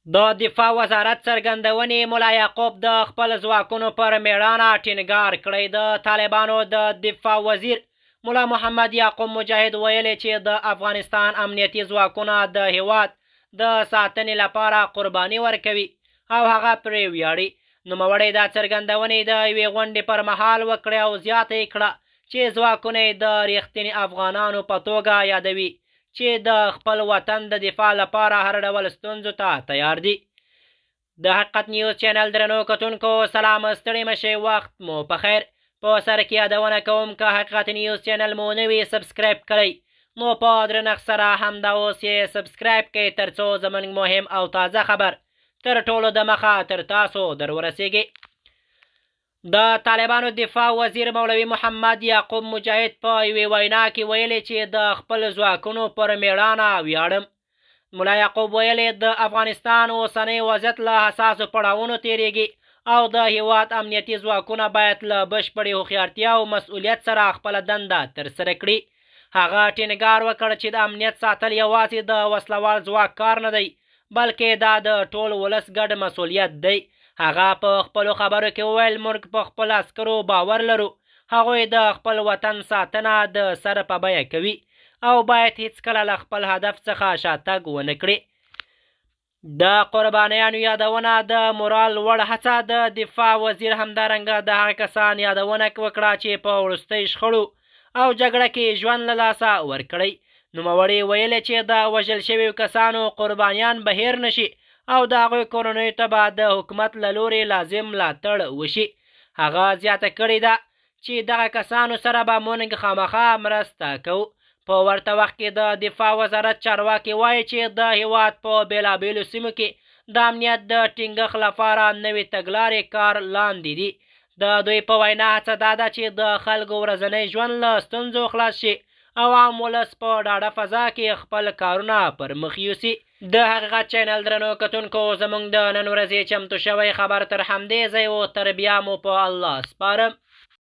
د دفاع وزارت څرګندونې ملا یعقوب د خپل ځواکونو پر میړانه ټینګار کړی. د طالبانو د دفاع وزیر ملا محمد یعقوب مجاهد ویلي چې د افغانستان امنیتي ځواکونه د هیواد د ساتنې لپاره قرباني ورکوي او هغه پرې ویاړي. نوموړی دا څرګندونې د یوې غونډې پر مهال وکړې او زیاته یې کړه چې ځواکونه د ریښتیني افغانانو په توګه یادوي چې د خپل وطن د دفاع لپاره هر ډول ستونزو ته تیار دي. د حقیقت نیوز چینل درنو کتونکو سلام، ستړي مشئ، وخت مو په خیر. په سر کې یادونه کوم که حقیقت نیوز چینل مو نه وي سبسکرایب کړئ نو په درنښت سره همدا اوس یې سبسکرایب کړئ ترڅو زموږ مهم او تازه خبر تر ټولو د مخه تر تاسو در ورسیږي. د طالبانو دفاع وزیر مولوي محمد یعقوب مجاهد په یوې وینا کې ویلي چې د خپل ځواکونو پر میړانه ویاړم. ملا یعقوب ویلي د افغانستان اوسنی وضعیت له حساسو پړاوونو تیریږي او د هیواد امنیتي ځواکونه باید له بشپړې هوښیارتیا او مسؤلیت سره خپله دنده ترسره کړي. هغه ټینګار وکړ چې د امنیت ساتل یوازې د وسلوال ځواک کار نه دی بلکې دا د ټول ولس ګډ مسؤلیت دی. هغه په خپلو خبرو کې وویل موږ په خپل عسکرو باور لرو. هغوی د خپل وطن ساتنه د سر په بیه کوي او باید هیڅکله له خپل هدف څخه شاتګ ونه کړي. د قربانیانو یادونه د مورال لوړ هڅه. د دفاع وزیر همدارنګه د هغه کسان یادونه وکړه چې په وروستۍ شخړو او جګړه کې ژوند له لاسه ورکړی. نوموړي ویلي چې د وژل شویو کسانو قربانیان به هیر نشي او د هغوی کورنیو ته به د حکومت له لوري لازم ملاتړ وشي. هغه زیاته کړې ده چې دغه کسانو سره به موږ خامخا مرسته کوو. په ورته وخت کې د دفاع وزارت چارواکي وایي چې د هیواد په بېلابېلو سیمو کې د امنیت د ټینګښت لپاره نوې تګلارې کار لاندې دي. د دوی په وینا هڅه دا ده چې د خلکو ورځنی ژوند له ستونزو خلاص شي او عام ولس په ډاډه فضا کې خپل کارونه پر مخ یوسي. د حقیقت چینل درنو کتونکو زموږ د نن ورځې چمتو شوی خبر تر همدې ځای و. تر بیا مو په الله سپارم.